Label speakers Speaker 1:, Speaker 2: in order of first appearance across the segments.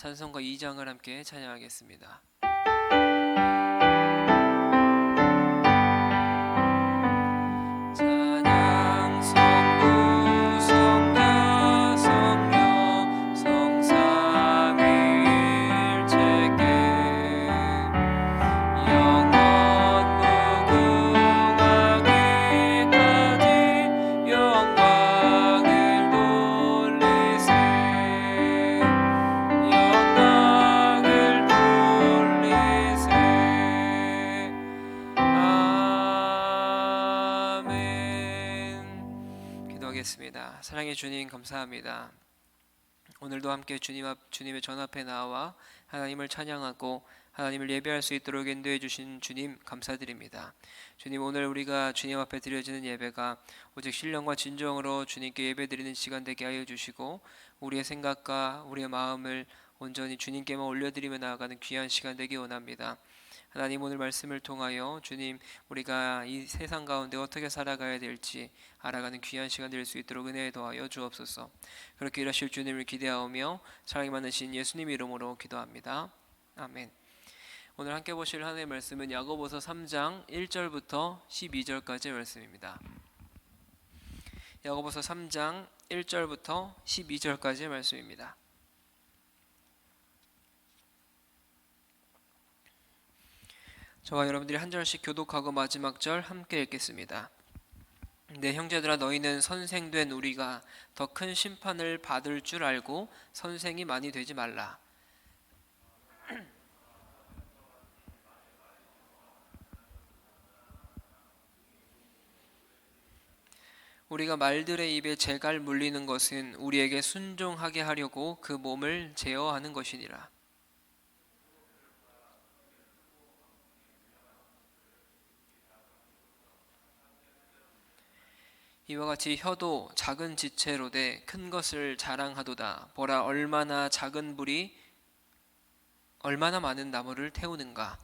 Speaker 1: 찬송가 2장을 함께 찬양하겠습니다. 사랑의 주님, 감사합니다. 오늘도 함께 주님의 전 앞에 나와 하나님을 찬양하고 하나님을 예배할 수 있도록 인도해 주신 주님 감사드립니다. 주님, 오늘 우리가 주님 앞에 드려지는 예배가 오직 신령과 진정으로 주님께 예배드리는 시간 되게 하여 주시고, 우리의 생각과 우리의 마음을 온전히 주님께만 올려드리며 나아가는 귀한 시간 되기 원합니다. 하나님, 오늘 말씀을 통하여 주님, 우리가 이 세상 가운데 어떻게 살아가야 될지 알아가는 귀한 시간 될 수 있도록 은혜에 더하여 주옵소서. 그렇게 일하실 주님을 기대하오며 사랑이 많으신 예수님 이름으로 기도합니다. 아멘. 오늘 함께 보실 하나님의 말씀은 야고보서 3장 1절부터 12절까지의 말씀입니다. 야고보서 3장 1절부터 12절까지의 말씀입니다. 저와 여러분들이 한 절씩 교독하고 마지막 절 함께 읽겠습니다. 내 형제들아, 너희는 선생된 우리가 더 큰 심판을 받을 줄 알고 선생이 많이 되지 말라. 우리가 말들의 입에 재갈 물리는 것은 우리에게 순종하게 하려고 그 몸을 제어하는 것이니라. 이와 같이 혀도 작은 지체로 돼 큰 것을 자랑하도다. 보라, 얼마나 작은 불이 얼마나 많은 나무를 태우는가.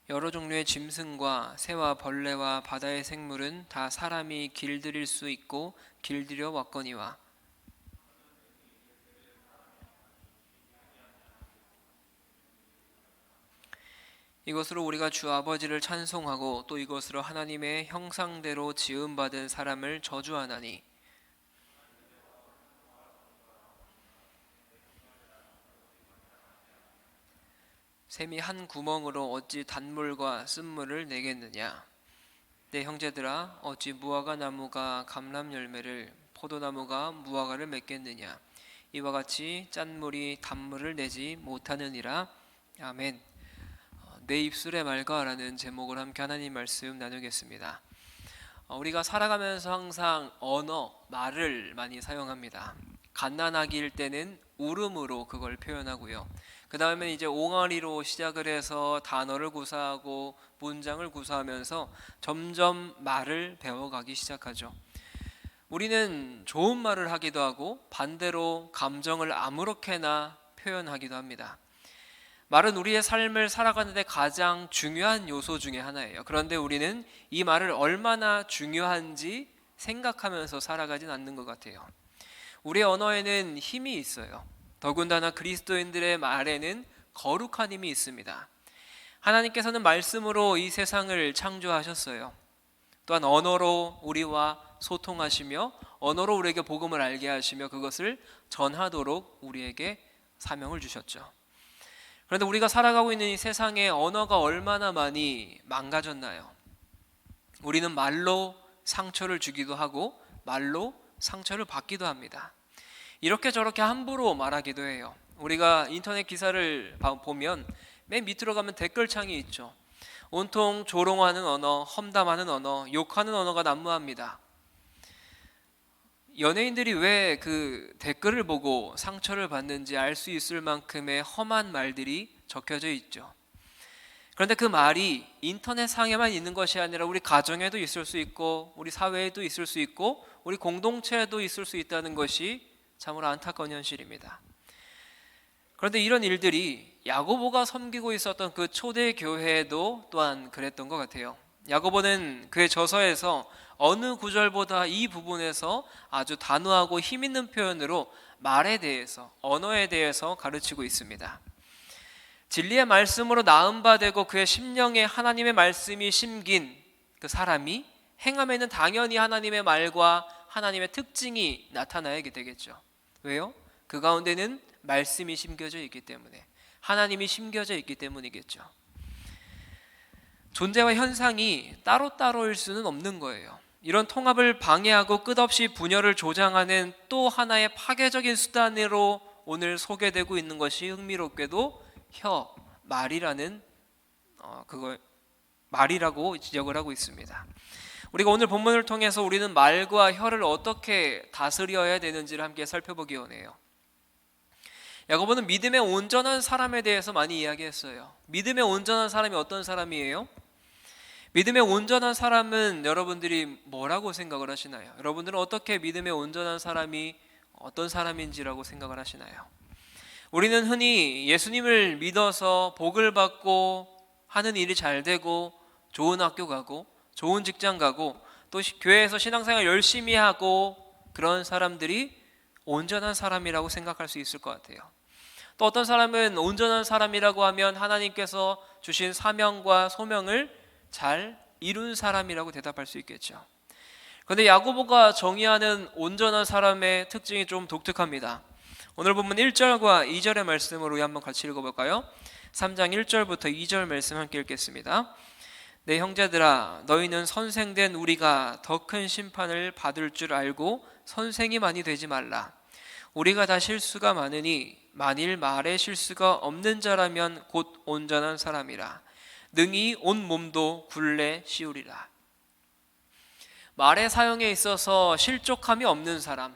Speaker 1: 여러 종류의 짐승과 새와 벌레와 바다의 생물은 다 사람이 길들일 수 있고 길들여 왔거니와, 이것으로 우리가 주 아버지를 찬송하고 또 이것으로 하나님의 형상대로 지음받은 사람을 저주하나니, 샘이 한 구멍으로 어찌 단물과 쓴물을 내겠느냐. 내 형제들아, 어찌 무화과 나무가 감람 열매를, 포도나무가 무화과를 맺겠느냐. 이와 같이 짠물이 단물을 내지 못하느니라. 아멘. 내 입술의 말과라는 제목을 함께 하나님 말씀 나누겠습니다. 우리가 살아가면서 항상 말을 많이 사용합니다. 갓난아기일 때는 울음으로 그걸 표현하고요. 그 다음에 이제 옹알이로 시작을 해서 단어를 구사하고 문장을 구사하면서 점점 말을 배워가기 시작하죠. 우리는 좋은 말을 하기도 하고 반대로 감정을 아무렇게나 표현하기도 합니다. 말은 우리의 삶을 살아가는 데 가장 중요한 요소 중에 하나예요. 그런데 우리는 이 말을 얼마나 중요한지 생각하면서 살아가진 않는 것 같아요. 우리의 언어에는 힘이 있어요. 더군다나 그리스도인들의 말에는 거룩한 힘이 있습니다. 하나님께서는 말씀으로 이 세상을 창조하셨어요. 또한 언어로 우리와 소통하시며 언어로 우리에게 복음을 알게 하시며 그것을 전하도록 우리에게 사명을 주셨죠. 그런데 우리가 살아가고 있는 이 세상에 언어가 얼마나 많이 망가졌나요? 우리는 말로 상처를 주기도 하고 말로 상처를 받기도 합니다. 이렇게 저렇게 함부로 말하기도 해요. 우리가 인터넷 기사를 보면 맨 밑으로 가면 댓글창이 있죠. 온통 조롱하는 언어, 험담하는 언어, 욕하는 언어가 난무합니다. 연예인들이 왜 그 댓글을 보고 상처를 받는지 알 수 있을 만큼의 험한 말들이 적혀져 있죠. 그런데 그 말이 인터넷 상에만 있는 것이 아니라 우리 가정에도 있을 수 있고 우리 사회에도 있을 수 있고 우리 공동체에도 있을 수 있다는 것이 참으로 안타까운 현실입니다. 그런데 이런 일들이 야고보가 섬기고 있었던 그 초대 교회도 또한 그랬던 것 같아요. 야고보는 그의 저서에서 어느 구절보다 이 부분에서 아주 단호하고 힘 있는 표현으로 말에 대해서, 언어에 대해서 가르치고 있습니다. 진리의 말씀으로 나은 바 되고 그의 심령에 하나님의 말씀이 심긴 그 사람이 행함에는 당연히 하나님의 말과 하나님의 특징이 나타나게 되겠죠. 왜요? 그 가운데는 말씀이 심겨져 있기 때문에, 하나님이 심겨져 있기 때문이겠죠. 존재와 현상이 따로따로일 수는 없는 거예요. 이런 통합을 방해하고 끝없이 분열을 조장하는 또 하나의 파괴적인 수단으로 오늘 소개되고 있는 것이 흥미롭게도 말이라는 그걸 말이라고 지적을 하고 있습니다. 우리가 오늘 본문을 통해서 우리는 말과 혀를 어떻게 다스려야 되는지를 함께 살펴보기 원해요. 야고보는 믿음의 온전한 사람에 대해서 많이 이야기했어요. 믿음의 온전한 사람이 어떤 사람이에요? 믿음의 온전한 사람은 여러분들이 뭐라고 생각을 하시나요? 여러분들은 어떻게 믿음의 온전한 사람이 어떤 사람인지라고 생각을 하시나요? 우리는 흔히 예수님을 믿어서 복을 받고 하는 일이 잘 되고 좋은 학교 가고 좋은 직장 가고 또 교회에서 신앙생활 열심히 하고 그런 사람들이 온전한 사람이라고 생각할 수 있을 것 같아요. 또 어떤 사람은 온전한 사람이라고 하면 하나님께서 주신 사명과 소명을 잘 이룬 사람이라고 대답할 수 있겠죠. 그런데 야고보가 정의하는 온전한 사람의 특징이 좀 독특합니다. 오늘 본문 1절과 2절의 말씀으로 한번 같이 읽어볼까요? 3장 1절부터 2절 말씀 함께 읽겠습니다. 내 형제들아, 너희는 선생된 우리가 더 큰 심판을 받을 줄 알고 선생이 많이 되지 말라. 우리가 다 실수가 많으니 만일 말에 실수가 없는 자라면 곧 온전한 사람이라. 능히 온 몸도 굴레 씌우리라. 말의 사용에 있어서 실족함이 없는 사람,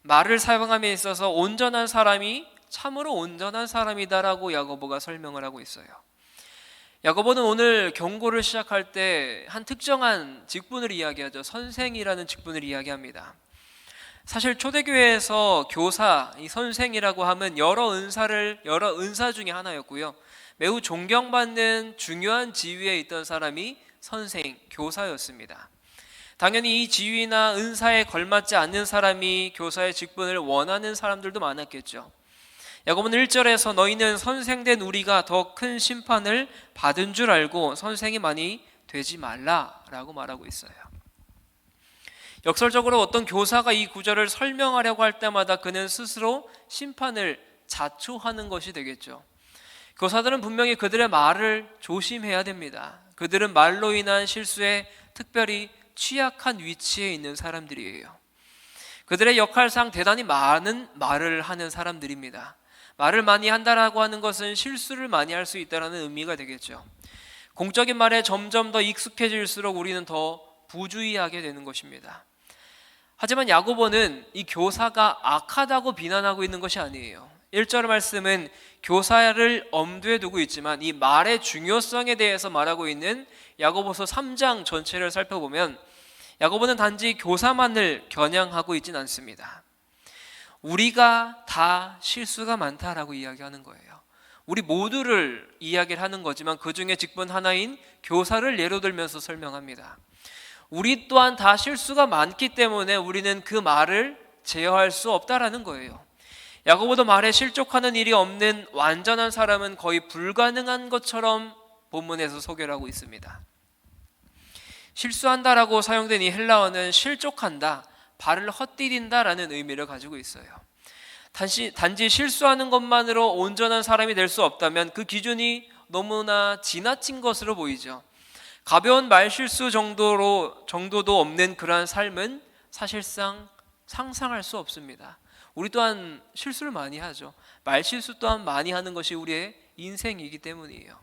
Speaker 1: 말을 사용함에 있어서 온전한 사람이 참으로 온전한 사람이다라고 야고보가 설명을 하고 있어요. 야고보는 오늘 경고를 시작할 때 한 특정한 직분을 이야기하죠. 선생이라는 직분을 이야기합니다. 사실 초대교회에서 교사, 이 선생이라고 하면 여러 은사 중에 하나였고요. 매우 존경받는 중요한 지위에 있던 사람이 선생, 교사였습니다. 당연히 이 지위나 은사에 걸맞지 않는 사람이 교사의 직분을 원하는 사람들도 많았겠죠. 야고보는 1절에서 너희는 선생된 우리가 더 큰 심판을 받은 줄 알고 선생이 많이 되지 말라라고 말하고 있어요. 역설적으로 어떤 교사가 이 구절을 설명하려고 할 때마다 그는 스스로 심판을 자초하는 것이 되겠죠. 교사들은 분명히 그들의 말을 조심해야 됩니다. 그들은 말로 인한 실수에 특별히 취약한 위치에 있는 사람들이에요. 그들의 역할상 대단히 많은 말을 하는 사람들입니다. 말을 많이 한다라고 하는 것은 실수를 많이 할 수 있다는 의미가 되겠죠. 공적인 말에 점점 더 익숙해질수록 우리는 더 부주의하게 되는 것입니다. 하지만 야고보는 이 교사가 악하다고 비난하고 있는 것이 아니에요. 1절 말씀은 교사를 엄두에 두고 있지만 이 말의 중요성에 대해서 말하고 있는 야고보서 3장 전체를 살펴보면 야고보는 단지 교사만을 겨냥하고 있진 않습니다. 우리가 다 실수가 많다라고 이야기하는 거예요. 우리 모두를 이야기를 하는 거지만 그 중에 직분 하나인 교사를 예로 들면서 설명합니다. 우리 또한 다 실수가 많기 때문에 우리는 그 말을 제어할 수 없다라는 거예요. 야고보도 말에 실족하는 일이 없는 완전한 사람은 거의 불가능한 것처럼 본문에서 소개를 하고 있습니다. 실수한다라고 사용된 이 헬라어는 실족한다, 발을 헛디딘다라는 의미를 가지고 있어요. 단지 실수하는 것만으로 온전한 사람이 될 수 없다면 그 기준이 너무나 지나친 것으로 보이죠. 가벼운 말실수 정도도 없는 그러한 삶은 사실상 상상할 수 없습니다. 우리 또한 실수를 많이 하죠. 말실수 또한 많이 하는 것이 우리의 인생이기 때문이에요.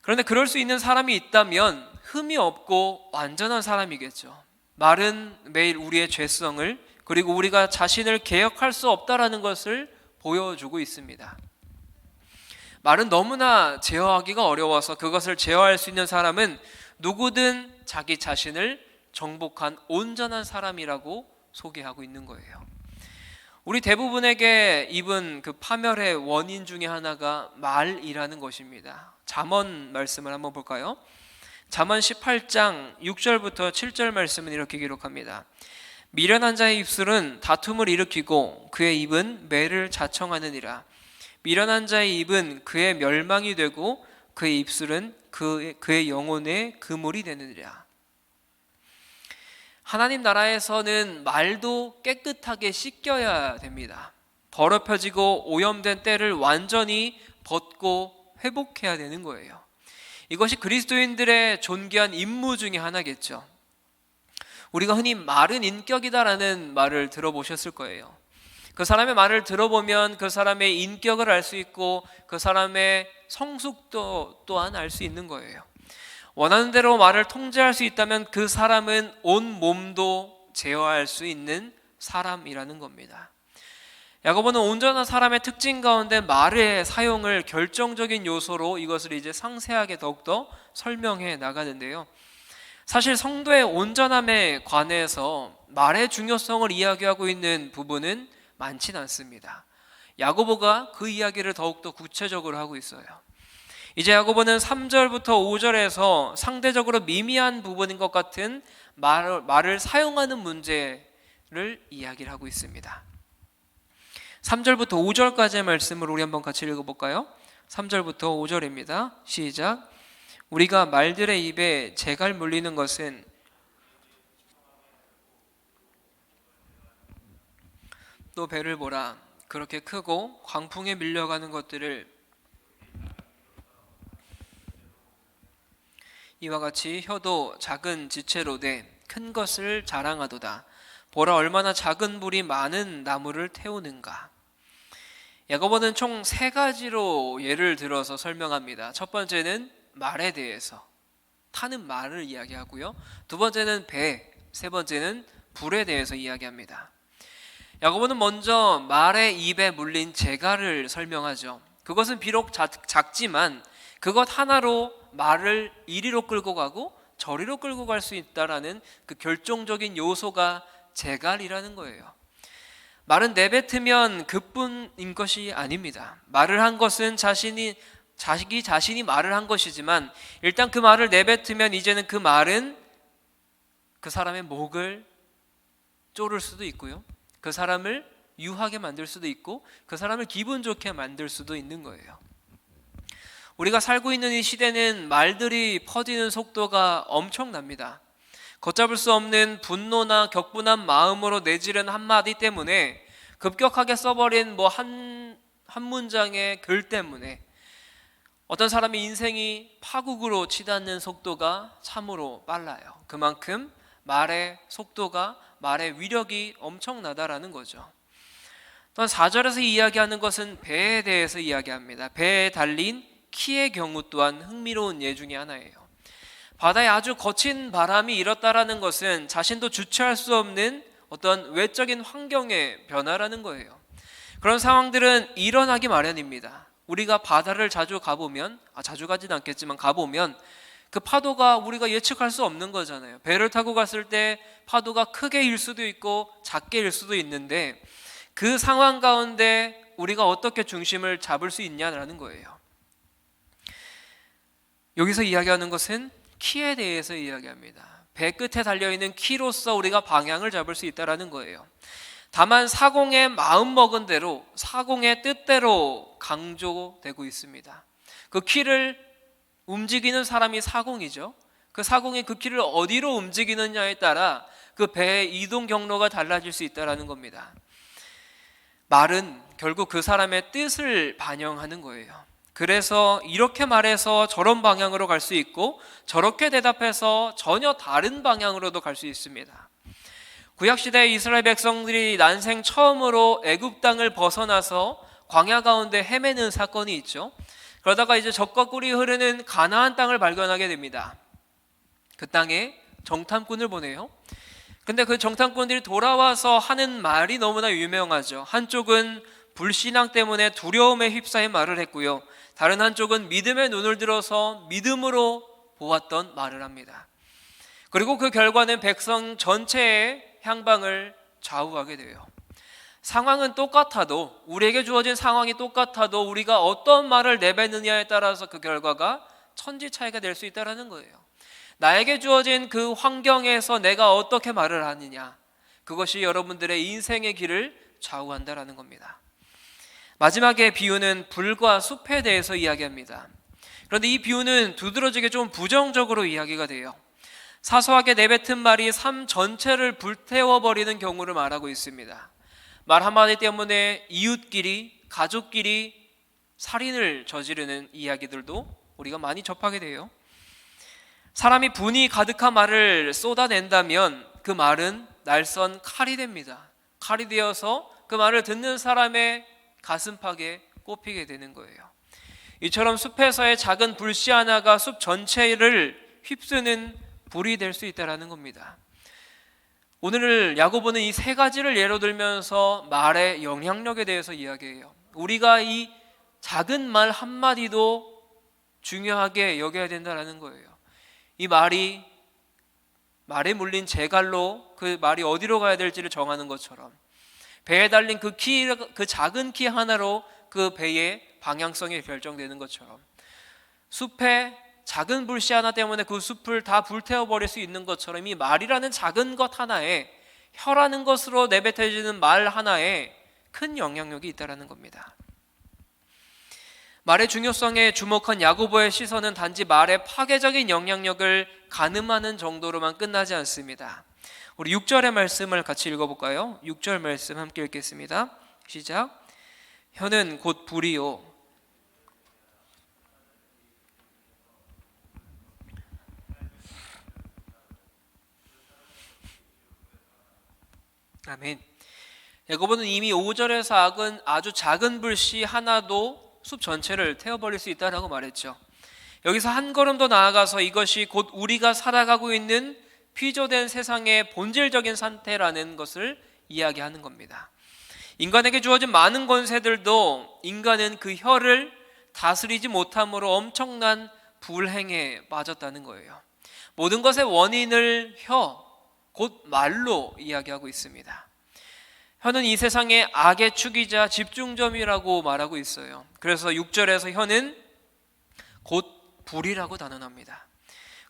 Speaker 1: 그런데 그럴 수 있는 사람이 있다면 흠이 없고 완전한 사람이겠죠. 말은 매일 우리의 죄성을 그리고 우리가 자신을 개혁할 수 없다라는 것을 보여주고 있습니다. 말은 너무나 제어하기가 어려워서 그것을 제어할 수 있는 사람은 누구든 자기 자신을 정복한 온전한 사람이라고 소개하고 있는 거예요. 우리 대부분에게 입은 그 파멸의 원인 중에 하나가 말이라는 것입니다. 잠언 말씀을 한번 볼까요? 잠언 18장 6절부터 7절 말씀은 이렇게 기록합니다. 미련한 자의 입술은 다툼을 일으키고 그의 입은 매를 자청하느니라. 미련한 자의 입은 그의 멸망이 되고 그의 입술은 그의 영혼의 그물이 되느니라. 하나님 나라에서는 말도 깨끗하게 씻겨야 됩니다. 더럽혀지고 오염된 때를 완전히 벗고 회복해야 되는 거예요. 이것이 그리스도인들의 존귀한 임무 중에 하나겠죠. 우리가 흔히 말은 인격이다라는 말을 들어보셨을 거예요. 그 사람의 말을 들어보면 그 사람의 인격을 알 수 있고 그 사람의 성숙도 또한 알 수 있는 거예요. 원하는 대로 말을 통제할 수 있다면 그 사람은 온 몸도 제어할 수 있는 사람이라는 겁니다. 야고보는 온전한 사람의 특징 가운데 말의 사용을 결정적인 요소로 이것을 이제 상세하게 더욱더 설명해 나가는데요. 사실 성도의 온전함에 관해서 말의 중요성을 이야기하고 있는 부분은 많진 않습니다. 야고보가 그 이야기를 더욱더 구체적으로 하고 있어요. 이제 야고보는 3절부터 5절에서 상대적으로 미미한 부분인 것 같은 말을 사용하는 문제를 이야기를 하고 있습니다. 3절부터 5절까지의 말씀을 우리 한번 같이 읽어볼까요? 3절부터 5절입니다. 시작. 우리가 말들의 입에 재갈 물리는 것은 또 배를 보라. 그렇게 크고 광풍에 밀려가는 것들을 이와 같이 혀도 작은 지체로 돼 큰 것을 자랑하도다. 보라 얼마나 작은 불이 많은 나무를 태우는가. 야고보는 총 3가지로 예를 들어서 설명합니다. 첫 번째는 말에 대해서 타는 말을 이야기하고요. 두 번째는 배, 세 번째는 불에 대해서 이야기합니다. 야고보는 먼저 말의 입에 물린 재갈을 설명하죠. 그것은 비록 작지만 그것 하나로 말을 이리로 끌고 가고 저리로 끌고 갈 수 있다라는 그 결정적인 요소가 재갈이라는 거예요. 말은 내뱉으면 그뿐인 것이 아닙니다. 말을 한 것은 자기 자신이 말을 한 것이지만 일단 그 말을 내뱉으면 이제는 그 말은 그 사람의 목을 조를 수도 있고요. 그 사람을 유하게 만들 수도 있고 그 사람을 기분 좋게 만들 수도 있는 거예요. 우리가 살고 있는 이 시대는 말들이 퍼지는 속도가 엄청납니다. 걷잡을 수 없는 분노나 격분한 마음으로 내지른 한마디 때문에 급격하게 써버린 한 문장의 글 때문에 어떤 사람의 인생이 파국으로 치닫는 속도가 참으로 빨라요. 그만큼 말의 속도가, 말의 위력이 엄청나다라는 거죠. 또한 4절에서 이야기하는 것은 배에 대해서 이야기합니다. 배에 달린 키의 경우 또한 흥미로운 예 중에 하나예요. 바다에 아주 거친 바람이 일었다라는 것은 자신도 주체할 수 없는 어떤 외적인 환경의 변화라는 거예요. 그런 상황들은 일어나기 마련입니다. 우리가 바다를 자주 가보면, 자주 가진 않겠지만 가보면 그 파도가 우리가 예측할 수 없는 거잖아요. 배를 타고 갔을 때 파도가 크게 일 수도 있고 작게 일 수도 있는데 그 상황 가운데 우리가 어떻게 중심을 잡을 수 있냐라는 거예요. 여기서 이야기하는 것은 키에 대해서 이야기합니다. 배 끝에 달려있는 키로서 우리가 방향을 잡을 수 있다는 거예요. 다만 사공의 마음먹은 대로, 사공의 뜻대로 강조되고 있습니다. 그 키를 움직이는 사람이 사공이죠. 그 사공이 그 키를 어디로 움직이느냐에 따라 그 배의 이동 경로가 달라질 수 있다는 겁니다. 말은 결국 그 사람의 뜻을 반영하는 거예요. 그래서 이렇게 말해서 저런 방향으로 갈 수 있고 저렇게 대답해서 전혀 다른 방향으로도 갈 수 있습니다. 구약시대 이스라엘 백성들이 난생 처음으로 애굽 땅을 벗어나서 광야 가운데 헤매는 사건이 있죠. 그러다가 이제 젖과 꿀이 흐르는 가나안 땅을 발견하게 됩니다. 그 땅에 정탐꾼을 보내요. 근데 그 정탐꾼들이 돌아와서 하는 말이 너무나 유명하죠. 한쪽은 불신앙 때문에 두려움에 휩싸인 말을 했고요. 다른 한쪽은 믿음의 눈을 들어서 믿음으로 보았던 말을 합니다. 그리고 그 결과는 백성 전체의 향방을 좌우하게 돼요. 상황은 똑같아도, 우리에게 주어진 상황이 똑같아도 우리가 어떤 말을 내뱉느냐에 따라서 그 결과가 천지 차이가 될 수 있다는 거예요. 나에게 주어진 그 환경에서 내가 어떻게 말을 하느냐, 그것이 여러분들의 인생의 길을 좌우한다라는 겁니다. 마지막에 비유는 불과 숲에 대해서 이야기합니다. 그런데 이 비유는 두드러지게 좀 부정적으로 이야기가 돼요. 사소하게 내뱉은 말이 삶 전체를 불태워버리는 경우를 말하고 있습니다. 말 한마디 때문에 이웃끼리, 가족끼리 살인을 저지르는 이야기들도 우리가 많이 접하게 돼요. 사람이 분이 가득한 말을 쏟아낸다면 그 말은 날선 칼이 됩니다. 칼이 되어서 그 말을 듣는 사람의 가슴팍에 꼽히게 되는 거예요. 이처럼 숲에서의 작은 불씨 하나가 숲 전체를 휩쓰는 불이 될 수 있다는 겁니다. 오늘 야고보는 이 세 가지를 예로 들면서 말의 영향력에 대해서 이야기해요. 우리가 이 작은 말 한마디도 중요하게 여겨야 된다는 거예요. 이 말에 물린 제갈로 그 말이 어디로 가야 될지를 정하는 것처럼, 배에 달린 그 작은 키 하나로 그 배의 방향성이 결정되는 것처럼, 숲에 작은 불씨 하나 때문에 그 숲을 다 불태워버릴 수 있는 것처럼, 이 말이라는 작은 것 하나에, 혀라는 것으로 내뱉어지는 말 하나에 큰 영향력이 있다는 겁니다. 말의 중요성에 주목한 야고보의 시선은 단지 말의 파괴적인 영향력을 가늠하는 정도로만 끝나지 않습니다. 우리 6절의 말씀을 같이 읽어볼까요? 6절 말씀 함께 읽겠습니다. 시작. 혀는 곧 불이요. 아멘. 야고보는 이미 5절에서 악은 아주 작은 불씨 하나도 숲 전체를 태워버릴 수 있다고 말했죠. 여기서 한 걸음 더 나아가서 이것이 곧 우리가 살아가고 있는 피조된 세상의 본질적인 상태라는 것을 이야기하는 겁니다. 인간에게 주어진 많은 권세들도 인간은 그 혀를 다스리지 못함으로 엄청난 불행에 빠졌다는 거예요. 모든 것의 원인을 혀, 곧 말로 이야기하고 있습니다. 혀는 이 세상의 악의 축이자 집중점이라고 말하고 있어요. 그래서 6절에서 혀는 곧 불이라고 단언합니다.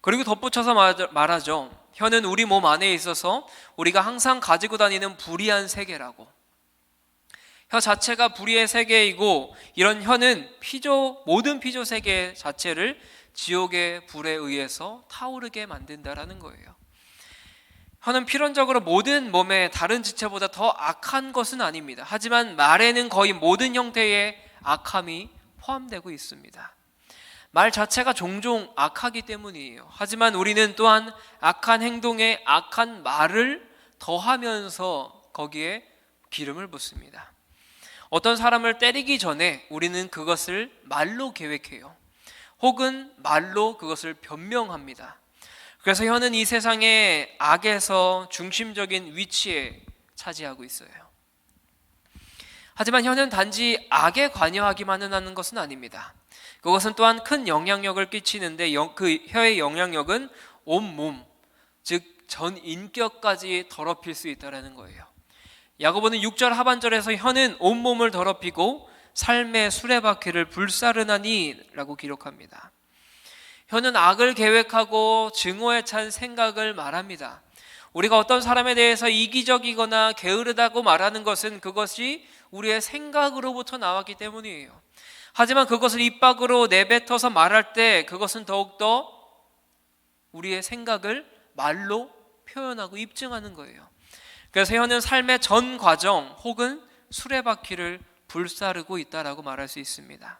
Speaker 1: 그리고 덧붙여서 말하죠. 혀는 우리 몸 안에 있어서 우리가 항상 가지고 다니는 불의한 세계라고. 혀 자체가 불의의 세계이고, 이런 혀는 모든 피조 세계 자체를 지옥의 불에 의해서 타오르게 만든다라는 거예요. 혀는 필연적으로 모든 몸의 다른 지체보다 더 악한 것은 아닙니다. 하지만 말에는 거의 모든 형태의 악함이 포함되고 있습니다. 말 자체가 종종 악하기 때문이에요. 하지만 우리는 또한 악한 행동에 악한 말을 더하면서 거기에 기름을 붓습니다. 어떤 사람을 때리기 전에 우리는 그것을 말로 계획해요. 혹은 말로 그것을 변명합니다. 그래서 혀는 이 세상의 악에서 중심적인 위치에 차지하고 있어요. 하지만 혀는 단지 악에 관여하기만은 하는 것은 아닙니다. 그것은 또한 큰 영향력을 끼치는데, 그 혀의 영향력은 온몸, 즉 전 인격까지 더럽힐 수 있다는 거예요. 야고보는 6절 하반절에서 혀는 온몸을 더럽히고 삶의 수레바퀴를 불사르나니 라고 기록합니다. 혀는 악을 계획하고 증오에 찬 생각을 말합니다. 우리가 어떤 사람에 대해서 이기적이거나 게으르다고 말하는 것은 그것이 우리의 생각으로부터 나왔기 때문이에요. 하지만 그것을 입 밖으로 내뱉어서 말할 때 그것은 더욱더 우리의 생각을 말로 표현하고 입증하는 거예요. 그래서 혀는 삶의 전 과정 혹은 수레바퀴를 불사르고 있다라고 말할 수 있습니다.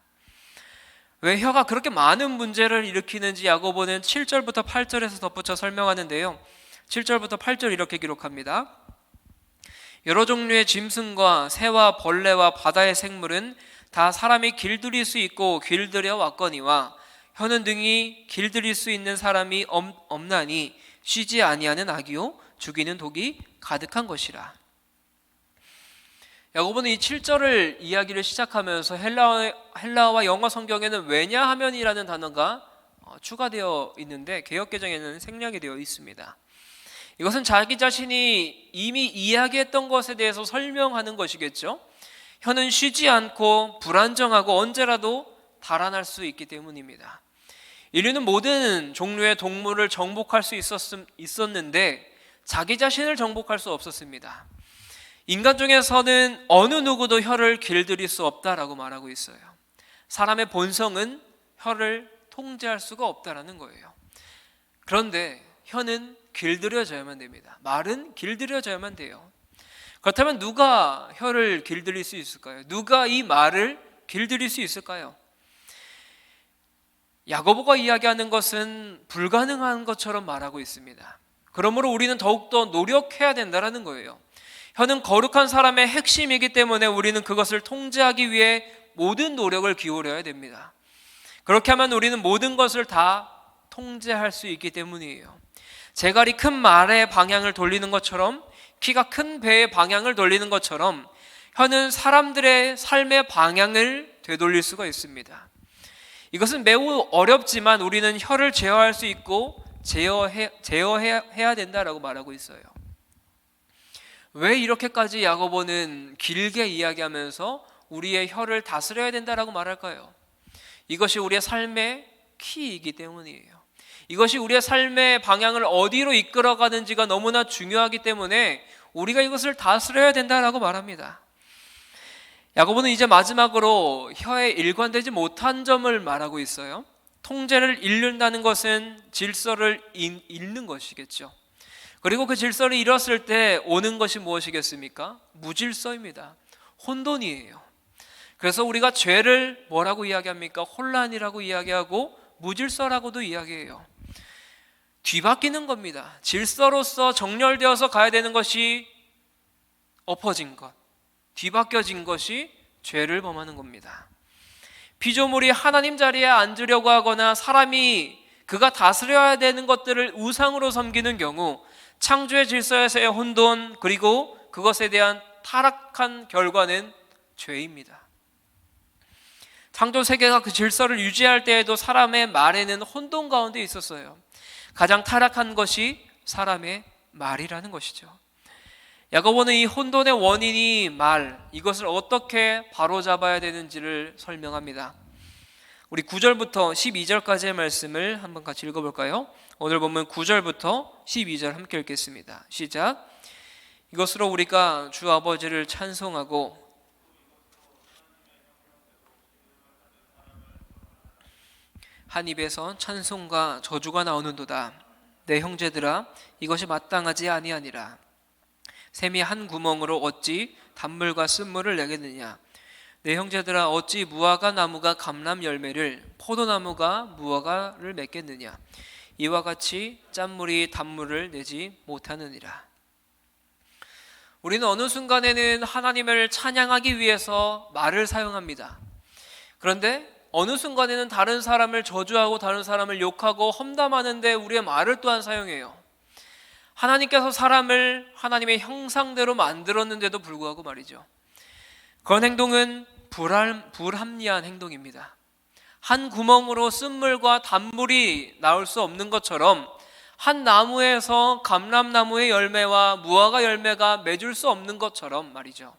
Speaker 1: 왜 혀가 그렇게 많은 문제를 일으키는지 야고보는 7절부터 8절에서 덧붙여 설명하는데요. 7절부터 8절 이렇게 기록합니다. 여러 종류의 짐승과 새와 벌레와 바다의 생물은 다 사람이 길들일 수 있고 길들여 왔거니와 혀는 등이 길들일 수 있는 사람이 없나니 쉬지 아니하는 악이요 죽이는 독이 가득한 것이라. 야고보는 이 7절을 이야기를 시작하면서 헬라어와 영어 성경에는 왜냐하면이라는 단어가 추가되어 있는데 개역개정에는 생략이 되어 있습니다. 이것은 자기 자신이 이미 이야기했던 것에 대해서 설명하는 것이겠죠. 혀는 쉬지 않고 불안정하고 언제라도 달아날 수 있기 때문입니다. 인류는 모든 종류의 동물을 정복할 수 있었는데 자기 자신을 정복할 수 없었습니다. 인간 중에서는 어느 누구도 혀를 길들일 수 없다라고 말하고 있어요. 사람의 본성은 혀를 통제할 수가 없다라는 거예요. 그런데 혀는 길들여져야만 됩니다. 말은 길들여져야만 돼요. 그렇다면 누가 혀를 길들일 수 있을까요? 누가 이 말을 길들일 수 있을까요? 야고보가 이야기하는 것은 불가능한 것처럼 말하고 있습니다. 그러므로 우리는 더욱더 노력해야 된다는 거예요. 혀는 거룩한 사람의 핵심이기 때문에 우리는 그것을 통제하기 위해 모든 노력을 기울여야 됩니다. 그렇게 하면 우리는 모든 것을 다 통제할 수 있기 때문이에요. 제갈이 큰 말의 방향을 돌리는 것처럼, 키가 큰 배의 방향을 돌리는 것처럼 혀는 사람들의 삶의 방향을 되돌릴 수가 있습니다. 이것은 매우 어렵지만 우리는 혀를 제어할 수 있고 제어해야 된다라고 말하고 있어요. 왜 이렇게까지 야고보는 길게 이야기하면서 우리의 혀를 다스려야 된다라고 말할까요? 이것이 우리의 삶의 키이기 때문이에요. 이것이 우리의 삶의 방향을 어디로 이끌어가는지가 너무나 중요하기 때문에 우리가 이것을 다스려야 된다라고 말합니다. 야고보는 이제 마지막으로 혀에 일관되지 못한 점을 말하고 있어요. 통제를 잃는다는 것은 질서를 잃는 것이겠죠. 그리고 그 질서를 잃었을 때 오는 것이 무엇이겠습니까? 무질서입니다. 혼돈이에요. 그래서 우리가 죄를 뭐라고 이야기합니까? 혼란이라고 이야기하고 무질서라고도 이야기해요. 뒤바뀌는 겁니다. 질서로서 정렬되어서 가야 되는 것이 엎어진 것, 뒤바뀌어진 것이 죄를 범하는 겁니다. 피조물이 하나님 자리에 앉으려고 하거나 사람이 그가 다스려야 되는 것들을 우상으로 섬기는 경우 창조의 질서에서의 혼돈, 그리고 그것에 대한 타락한 결과는 죄입니다. 창조 세계가 그 질서를 유지할 때에도 사람의 말에는 혼돈 가운데 있었어요. 가장 타락한 것이 사람의 말이라는 것이죠. 야고보는 이 혼돈의 원인이 말, 이것을 어떻게 바로잡아야 되는지를 설명합니다. 우리 9절부터 12절까지의 말씀을 한번 같이 읽어볼까요? 오늘 보면 9절부터 12절 함께 읽겠습니다. 시작. 이것으로 우리가 주 아버지를 찬송하고 한 입에서 찬송과 저주가 나오는도다. 내 형제들아, 이것이 마땅하지 아니하니라. 샘이 한 구멍으로 어찌 단물과 쓴물을 내겠느냐. 내 형제들아, 어찌 무화과 나무가 감람 열매를, 포도나무가 무화과를 맺겠느냐. 이와 같이 짠물이 단물을 내지 못하느니라. 우리는 어느 순간에는 하나님을 찬양하기 위해서 말을 사용합니다. 그런데 어느 순간에는 다른 사람을 저주하고 다른 사람을 욕하고 험담하는데 우리의 말을 또한 사용해요. 하나님께서 사람을 하나님의 형상대로 만들었는데도 불구하고 말이죠. 그런 행동은 불합리한 행동입니다. 한 구멍으로 쓴물과 단물이 나올 수 없는 것처럼 한 나무에서 감람나무의 열매와 무화과 열매가 맺을 수 없는 것처럼 말이죠.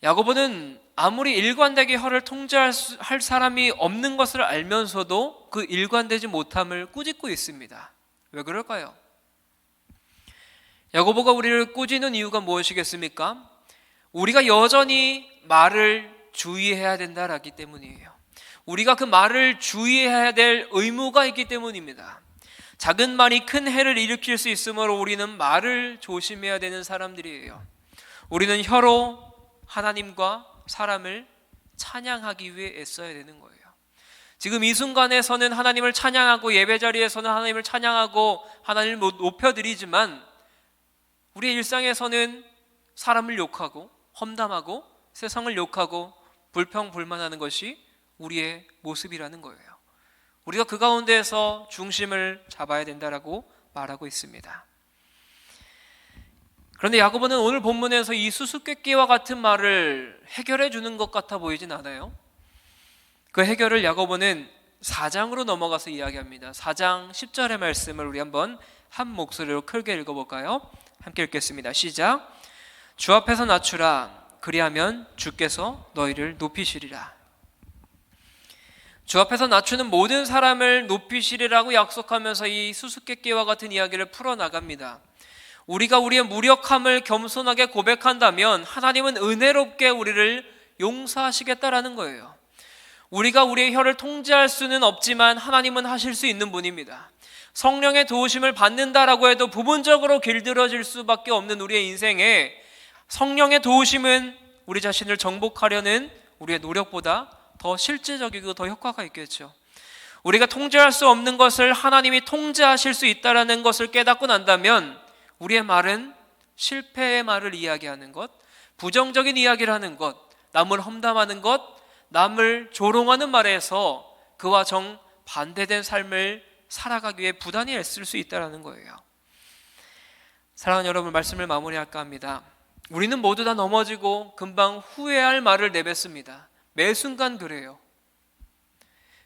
Speaker 1: 야고보는 아무리 일관되게 혀를 통제할 사람이 없는 것을 알면서도 그 일관되지 못함을 꾸짖고 있습니다. 왜 그럴까요? 야고보가 우리를 꾸짖는 이유가 무엇이겠습니까? 우리가 여전히 말을 주의해야 된다라기 때문이에요. 우리가 그 말을 주의해야 될 의무가 있기 때문입니다. 작은 말이 큰 해를 일으킬 수 있으므로 우리는 말을 조심해야 되는 사람들이에요. 우리는 혀로 하나님과 사람을 찬양하기 위해 애써야 되는 거예요. 지금 이 순간에서는 하나님을 찬양하고 예배자리에서는 하나님을 찬양하고 하나님을 높여드리지만 우리의 일상에서는 사람을 욕하고 험담하고 세상을 욕하고 불평불만하는 것이 우리의 모습이라는 거예요. 우리가 그 가운데에서 중심을 잡아야 된다라고 말하고 있습니다. 그런데 야고보는 오늘 본문에서 이 수수께끼와 같은 말을 해결해 주는 것 같아 보이진 않아요. 그 해결을 야고보는 4장으로 넘어가서 이야기합니다. 4장 10절의 말씀을 우리 한번 한 목소리로 크게 읽어볼까요? 함께 읽겠습니다. 시작. 주 앞에서 낮추라. 그리하면 주께서 너희를 높이시리라. 주 앞에서 낮추는 모든 사람을 높이시리라고 약속하면서 이 수수께끼와 같은 이야기를 풀어나갑니다. 우리가 우리의 무력함을 겸손하게 고백한다면 하나님은 은혜롭게 우리를 용서하시겠다라는 거예요. 우리가 우리의 혀를 통제할 수는 없지만 하나님은 하실 수 있는 분입니다. 성령의 도우심을 받는다라고 해도 부분적으로 길들어질 수밖에 없는 우리의 인생에 성령의 도우심은 우리 자신을 정복하려는 우리의 노력보다 더 실제적이고 더 효과가 있겠죠. 우리가 통제할 수 없는 것을 하나님이 통제하실 수 있다는 것을 깨닫고 난다면 우리의 말은 실패의 말을 이야기하는 것, 부정적인 이야기를 하는 것, 남을 험담하는 것, 남을 조롱하는 말에서 그와 정반대된 삶을 살아가기 위해 부단히 애쓸 수 있다는 거예요. 사랑하는 여러분, 말씀을 마무리할까 합니다. 우리는 모두 다 넘어지고 금방 후회할 말을 내뱉습니다. 매 순간 그래요.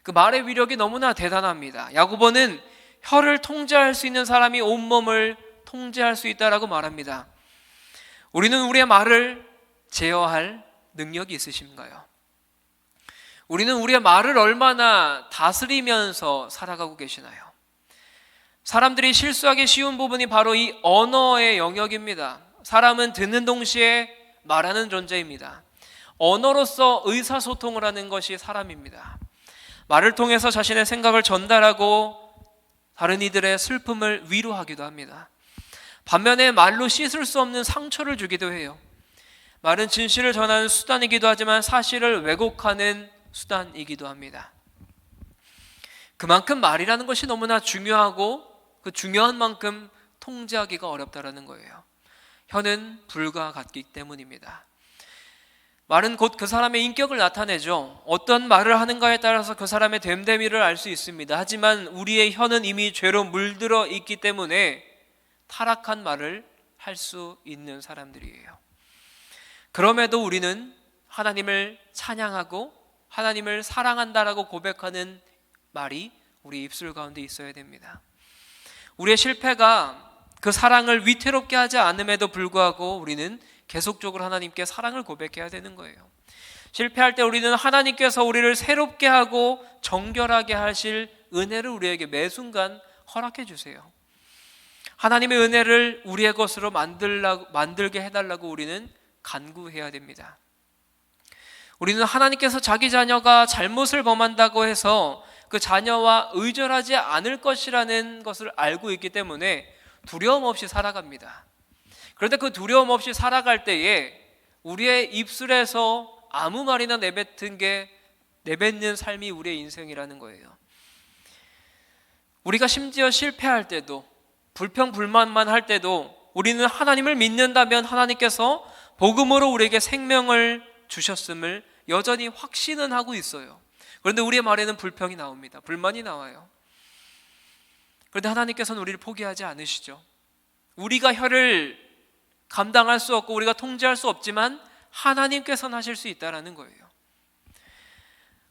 Speaker 1: 그 말의 위력이 너무나 대단합니다. 야고보는 혀를 통제할 수 있는 사람이 온몸을 통제할 수 있다라고 말합니다. 우리는 우리의 말을 제어할 능력이 있으신가요? 우리는 우리의 말을 얼마나 다스리면서 살아가고 계시나요? 사람들이 실수하기 쉬운 부분이 바로 이 언어의 영역입니다. 사람은 듣는 동시에 말하는 존재입니다. 언어로서 의사소통을 하는 것이 사람입니다. 말을 통해서 자신의 생각을 전달하고 다른 이들의 슬픔을 위로하기도 합니다. 반면에 말로 씻을 수 없는 상처를 주기도 해요. 말은 진실을 전하는 수단이기도 하지만 사실을 왜곡하는 수단이기도 합니다. 그만큼 말이라는 것이 너무나 중요하고 그 중요한 만큼 통제하기가 어렵다는 거예요. 혀는 불과 같기 때문입니다. 말은 곧 그 사람의 인격을 나타내죠. 어떤 말을 하는가에 따라서 그 사람의 됨됨이를 알 수 있습니다. 하지만 우리의 혀는 이미 죄로 물들어 있기 때문에 타락한 말을 할 수 있는 사람들이에요. 그럼에도 우리는 하나님을 찬양하고 하나님을 사랑한다라고 고백하는 말이 우리 입술 가운데 있어야 됩니다. 우리의 실패가 그 사랑을 위태롭게 하지 않음에도 불구하고 우리는 계속적으로 하나님께 사랑을 고백해야 되는 거예요. 실패할 때 우리는 하나님께서 우리를 새롭게 하고 정결하게 하실 은혜를 우리에게 매 순간 허락해 주세요. 하나님의 은혜를 우리의 것으로 만들게 해달라고 우리는 간구해야 됩니다. 우리는 하나님께서 자기 자녀가 잘못을 범한다고 해서 그 자녀와 의절하지 않을 것이라는 것을 알고 있기 때문에 두려움 없이 살아갑니다. 그런데 그 두려움 없이 살아갈 때에 우리의 입술에서 아무 말이나 내뱉는 삶이 우리의 인생이라는 거예요. 우리가 심지어 실패할 때도 불평불만만 할 때도 우리는 하나님을 믿는다면 하나님께서 복음으로 우리에게 생명을 주셨음을 여전히 확신은 하고 있어요. 그런데 우리의 말에는 불평이 나옵니다. 불만이 나와요. 그런데 하나님께서는 우리를 포기하지 않으시죠. 우리가 혀를 감당할 수 없고 우리가 통제할 수 없지만 하나님께서는 하실 수 있다는 거예요.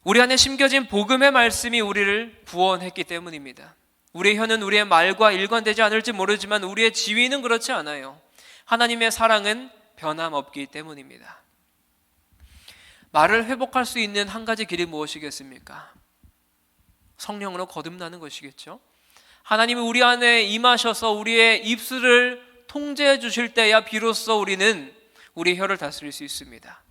Speaker 1: 우리 안에 심겨진 복음의 말씀이 우리를 구원했기 때문입니다. 우리의 혀는 우리의 말과 일관되지 않을지 모르지만 우리의 지위는 그렇지 않아요. 하나님의 사랑은 변함없기 때문입니다. 말을 회복할 수 있는 한 가지 길이 무엇이겠습니까? 성령으로 거듭나는 것이겠죠. 하나님이 우리 안에 임하셔서 우리의 입술을 통제해 주실 때야 비로소 우리는 우리의 혀를 다스릴 수 있습니다.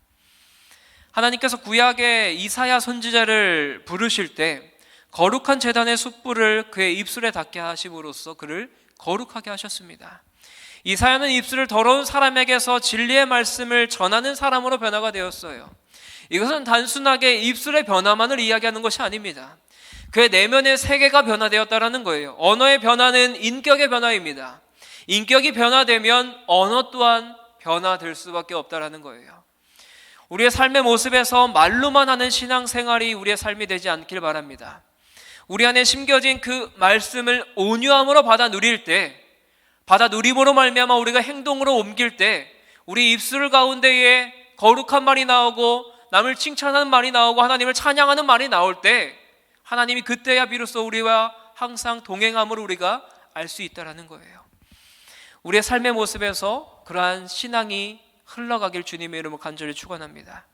Speaker 1: 하나님께서 구약의 이사야 선지자를 부르실 때 거룩한 제단의 숯불을 그의 입술에 닿게 하심으로써 그를 거룩하게 하셨습니다. 이사야는 입술을 더러운 사람에게서 진리의 말씀을 전하는 사람으로 변화가 되었어요. 이것은 단순하게 입술의 변화만을 이야기하는 것이 아닙니다. 그의 내면의 세계가 변화되었다는 거예요. 언어의 변화는 인격의 변화입니다. 인격이 변화되면 언어 또한 변화될 수밖에 없다는 거예요. 우리의 삶의 모습에서 말로만 하는 신앙생활이 우리의 삶이 되지 않길 바랍니다. 우리 안에 심겨진 그 말씀을 온유함으로 받아 누릴 때, 받아 누림으로 말미암아 우리가 행동으로 옮길 때 우리 입술 가운데에 거룩한 말이 나오고 남을 칭찬하는 말이 나오고 하나님을 찬양하는 말이 나올 때 하나님이 그때야 비로소 우리와 항상 동행함을 우리가 알 수 있다라는 거예요. 우리의 삶의 모습에서 그러한 신앙이 흘러가길 주님의 이름으로 간절히 축원합니다.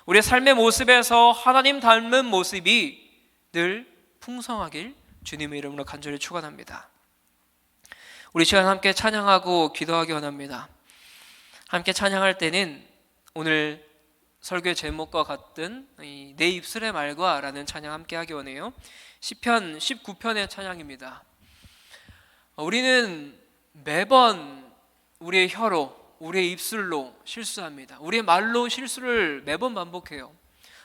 Speaker 1: 우리의 삶의 모습에서 하나님 닮은 모습이 늘 풍성하길 주님의 이름으로 간절히 축원합니다. 우리 시간 함께 찬양하고 기도하기 원합니다. 함께 찬양할 때는 오늘 설교의 제목과 같은 내 입술의 말과 라는 찬양 함께 하기 원해요. 시편 19편의 찬양입니다. 우리는 매번 우리의 혀로, 우리의 입술로 실수합니다. 우리의 말로 실수를 매번 반복해요.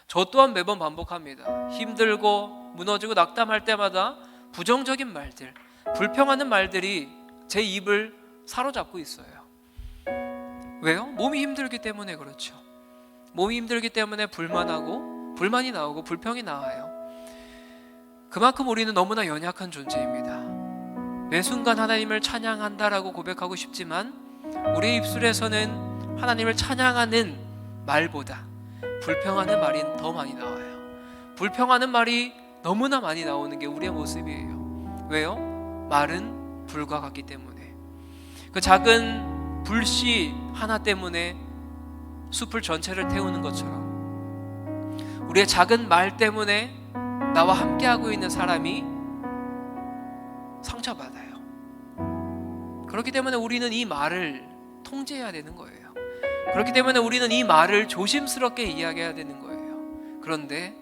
Speaker 1: 저 또한 매번 반복합니다. 힘들고 무너지고 낙담할 때마다 부정적인 말들, 불평하는 말들이 제 입을 사로잡고 있어요. 왜요? 몸이 힘들기 때문에 그렇죠. 몸이 힘들기 때문에 불만이 나오고 불평이 나와요. 그만큼 우리는 너무나 연약한 존재입니다. 매 순간 하나님을 찬양한다라고 고백하고 싶지만 우리의 입술에서는 하나님을 찬양하는 말보다 불평하는 말이 더 많이 나와요. 불평하는 말이 너무나 많이 나오는 게 우리의 모습이에요. 왜요? 말은 불과 같기 때문에. 그 작은 불씨 하나 때문에 숲을 전체를 태우는 것처럼 우리의 작은 말 때문에 나와 함께하고 있는 사람이 상처받아요. 그렇기 때문에 우리는 이 말을 통제해야 되는 거예요. 그렇기 때문에 우리는 이 말을 조심스럽게 이야기해야 되는 거예요. 그런데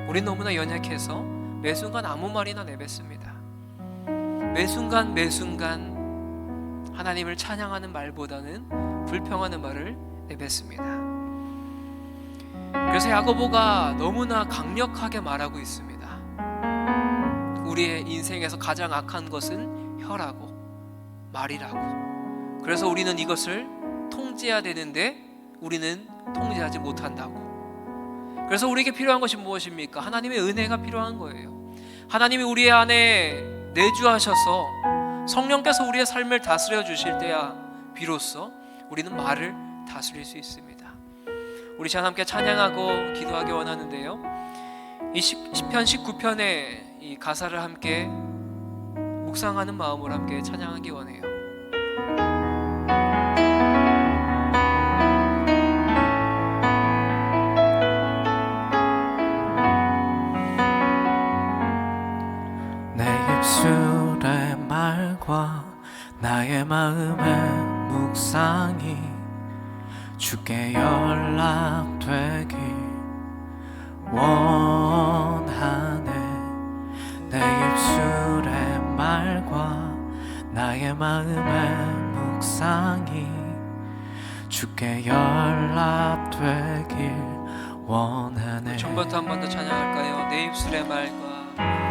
Speaker 1: 우리는 너무나 연약해서 매 순간 아무 말이나 내뱉습니다. 매 순간 하나님을 찬양하는 말보다는 불평하는 말을 내뱉습니다. 그래서 야고보가 너무나 강력하게 말하고 있습니다. 우리의 인생에서 가장 악한 것은 혀라고, 말이라고. 그래서 우리는 이것을 통제해야 되는데 우리는 통제하지 못한다고. 그래서 우리에게 필요한 것이 무엇입니까? 하나님의 은혜가 필요한 거예요. 하나님이 우리 안에 내주하셔서 성령께서 우리의 삶을 다스려 주실 때야 비로소 우리는 말을 다스릴 수 있습니다. 우리 시간 함께 찬양하고 기도하기 원하는데요, 이 시편 19편의 이 가사를 함께 묵상하는 마음으로 함께 찬양하기 원해요.
Speaker 2: 내 입술의 말과 나의 마음의 묵상이 주께 연락되길 원하네. 내 입술의 말과 나의 마음의 묵상이 주께 연락되길 원하네.
Speaker 1: 처음부터 한 번 더 찬양할까요? 내 입술의 말과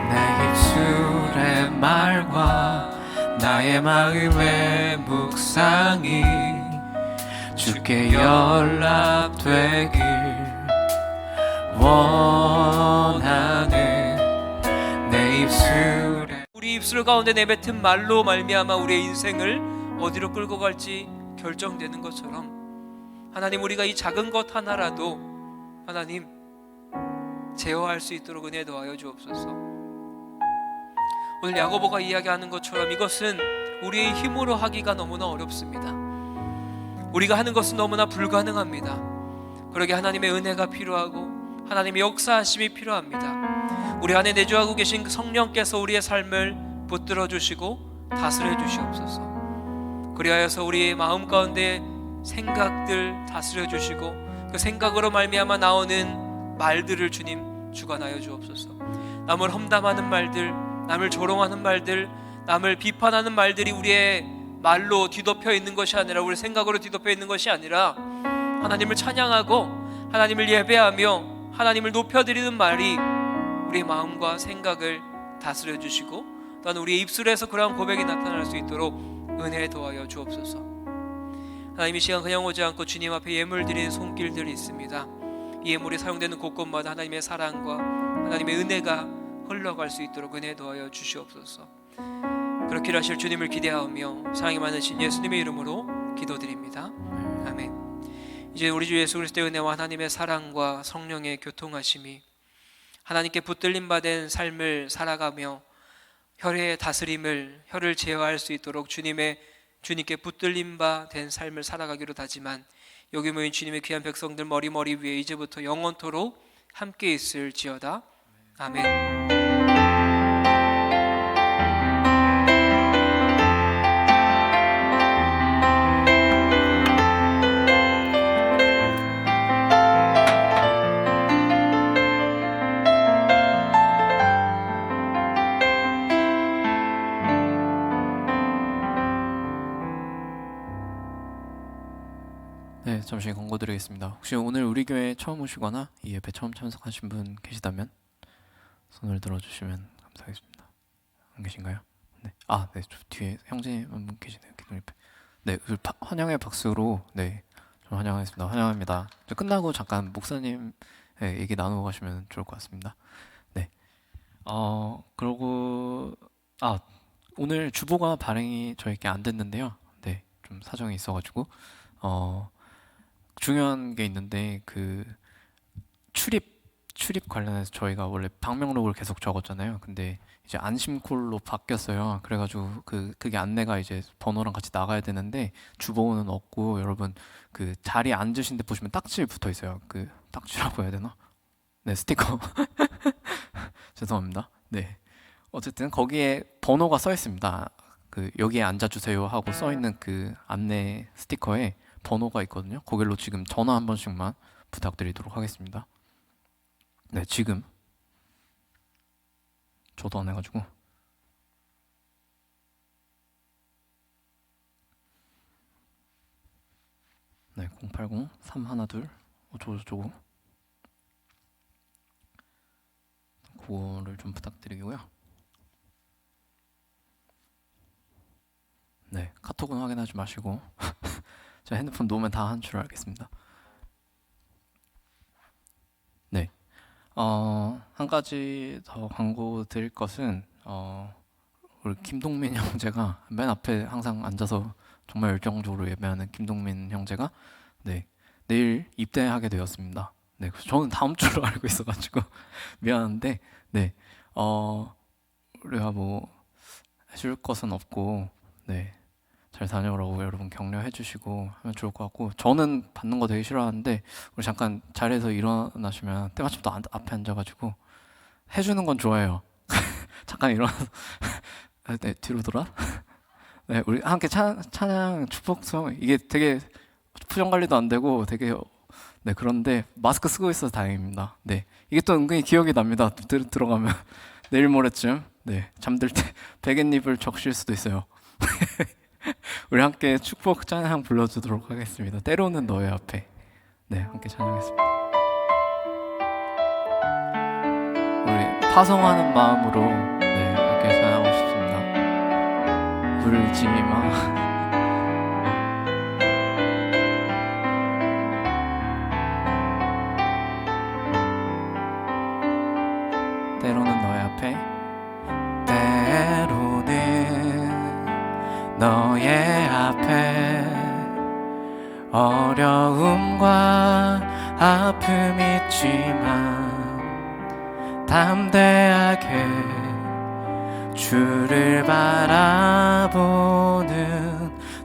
Speaker 2: 내 입술의 말과 나의 마음의 묵상이 주께 연락되길 원하네. 내 입술에
Speaker 1: 우리 입술 가운데 내뱉은 말로 말미암아 우리의 인생을 어디로 끌고 갈지 결정되는 것처럼 하나님, 우리가 이 작은 것 하나라도 하나님 제어할 수 있도록 은혜 더하여 주옵소서. 오늘 야고보가 이야기하는 것처럼 이것은 우리의 힘으로 하기가 너무나 어렵습니다. 우리가 하는 것은 너무나 불가능합니다. 그러게 하나님의 은혜가 필요하고 하나님의 역사하심이 필요합니다. 우리 안에 내주하고 계신 그 성령께서 우리의 삶을 붙들어 주시고 다스려 주시옵소서. 그리하여서 우리의 마음 가운데 생각들 다스려 주시고 그 생각으로 말미암아 나오는 말들을 주님 주관하여 주옵소서. 남을 험담하는 말들, 남을 조롱하는 말들, 남을 비판하는 말들이 우리의 말로 뒤덮여 있는 것이 아니라, 우리 생각으로 뒤덮여 있는 것이 아니라 하나님을 찬양하고 하나님을 예배하며 하나님을 높여드리는 말이 우리의 마음과 생각을 다스려 주시고 또한 우리의 입술에서 그러한 고백이 나타날 수 있도록 은혜 더하여 주옵소서. 하나님, 이 시간 그냥 오지 않고 주님 앞에 예물 드리는 손길들이 있습니다. 이 예물이 사용되는 곳곳마다 하나님의 사랑과 하나님의 은혜가 흘러갈 수 있도록 은혜 더하여 주시옵소서. 그렇게 하실 주님을 기대하며 사랑이 많으신 예수님의 이름으로 기도드립니다. 아멘. 이제 우리 주 예수 그리스도의 은혜와 하나님의 사랑과 성령의 교통하심이 하나님께 붙들림 받은 삶을 살아가며 혈의 다스림을, 혈을 제어할 수 있도록 주님께 붙들림 바 된 삶을 살아가기로 다짐한 여기 모인 주님의 귀한 백성들 머리 위에 이제부터 영원토록 함께 있을지어다. 아멘.
Speaker 2: 네, 잠시 광고 드리겠습니다. 혹시 오늘 우리 교회 처음 오시거나 이 예배 처음 참석하신 분 계시다면 손을 들어주시면 감사하겠습니다. 안 계신가요? 네. 아, 네, 저 뒤에 형제 한 분 계시네요. 기도 옆에. 네, 환영의 박수로 네, 좀 환영하겠습니다. 환영합니다. 끝나고 잠깐 목사님 얘기 나누고 가시면 좋을 것 같습니다. 네. 그러고 오늘 주보가 발행이 저에게 안 됐는데요. 네, 좀 사정이 있어가지고 중요한 게 있는데 그 출입 관련해서 저희가 원래 방명록을 계속 적었잖아요. 근데 이제 안심콜로 바뀌었어요. 그래가지고 그게 안내가 이제 번호랑 같이 나가야 되는데 주번호는 없고 여러분 그 자리에 앉으신 데 보시면 딱지 붙어 있어요. 그 딱지라고 해야 되나? 네, 스티커. 죄송합니다. 네. 어쨌든 거기에 번호가 써 있습니다. 그 여기에 앉아주세요 하고 써 있는 그 안내 스티커에 번호가 있거든요. 거길로 지금 전화 한 번씩만 부탁드리도록 하겠습니다. 네, 지금 저도 안 해가지고 네, 080-312 어쩌고저쩌고 그거를 좀 부탁드리고요. 네, 카톡은 확인하지 마시고 제가 핸드폰 놓으면 다 한 줄 알겠습니다. 네, 한 가지 더 광고 드릴 것은 우리 김동민 형제가 맨 앞에 항상 앉아서 정말 열정적으로 예배하는 김동민 형제가 네, 내일 입대하게 되었습니다. 네, 저는 다음 주로 알고 있어가지고 미안한데 네, 우리가 뭐 해줄 것은 없고 네, 잘 다녀오라고 여러분 격려해 주시고 하면 좋을 것 같고 저는 받는 거 되게 싫어하는데 우리 잠깐 자리에서 일어나시면 때마침 또 앞에 앉아가지고 해주는 건 좋아해요. 잠깐 일어나서 네, 뒤로 돌아. 네, 우리 함께 찬양 축복성 이게 되게 표정 관리도 안 되고 되게 네, 그런데 마스크 쓰고 있어서 다행입니다. 네, 이게 또 은근히 기억이 납니다. 들어가면 내일 모레쯤 네, 잠들 때 베갯잎을 적실 수도 있어요. 우리 함께 축복 찬양 불러주도록 하겠습니다. 때로는 너의 앞에. 네, 함께 찬양했습니다. 우리 파송하는 마음으로 네, 함께 찬양하고 싶습니다. 울지 마. 때로는 너의 앞에. 때로는 너의 앞에 어려움과 아픔 있지만 담대하게 주를 바라보는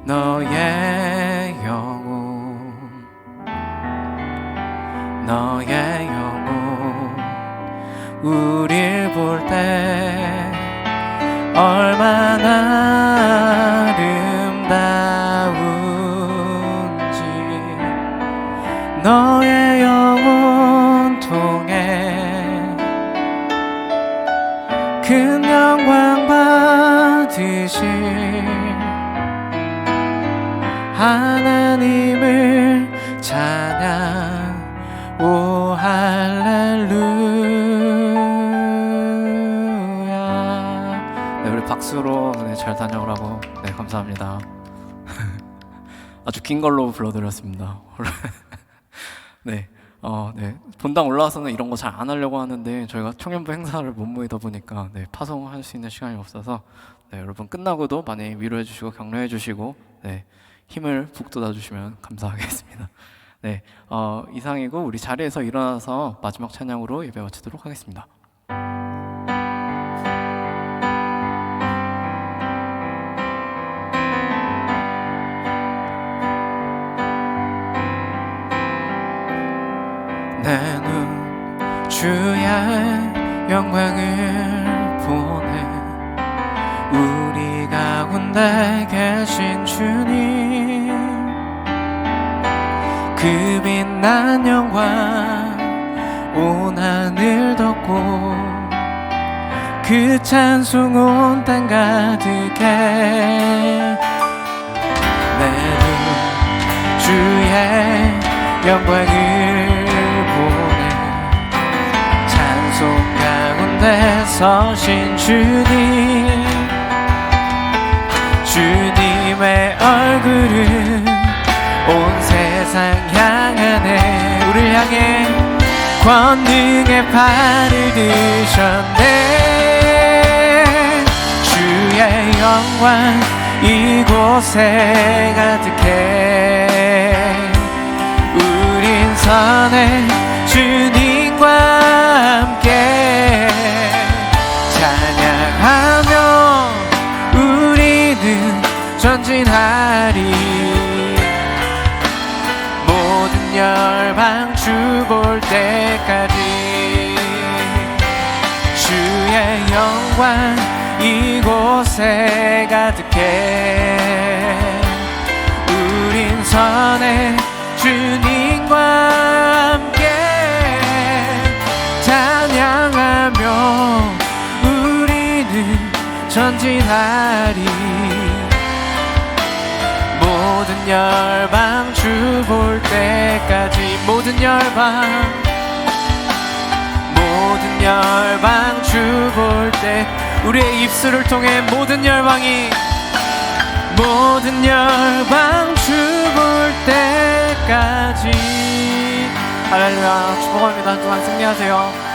Speaker 2: 너의 영혼 너의 영혼 우릴 볼 때 얼마나 아름다운지 너의 영혼 통해 큰 영광 받으실 하나님을 찬양 오 할렐루야. 네, 우리 박수로 네, 잘 다녀오라고 네, 감사합니다. 아주 긴 걸로 불러드렸습니다. 네, 네, 본당 올라와서는 이런 거 잘 안 하려고 하는데 저희가 청년부 행사를 못 모이다 보니까 네, 파송할 수 있는 시간이 없어서 네, 여러분 끝나고도 많이 위로해 주시고 격려해 주시고 네, 힘을 북돋아 주시면 감사하겠습니다. 네, 이상이고 우리 자리에서 일어나서 마지막 찬양으로 예배 마치도록 하겠습니다. 영광을 보내 우리 가운데 계신 주님 그 빛난 영광 온 하늘 덮고 그 찬송 온 땅 가득해 내 눈 주의 영광을 보내 찬송 가운데 서신 주님 주님의 얼굴은 온 세상 향하네 우리를 향해 권능의 팔을 드셨네 주의 영광 이곳에 가득해 우린 선해 주님과 함께 찬양하며 우리는 전진하리 모든 열방 주 볼 때까지 주의 영광 이곳에 가득해 우린 선해 주님과 함께 찬양하며 우리는 전진하리 모든 열방 주 볼 때까지 모든 열방 주 볼 때 우리의 입술을 통해 모든 열방 주 볼 때까지 할렐루야 축복합니다. 또한 승리하세요.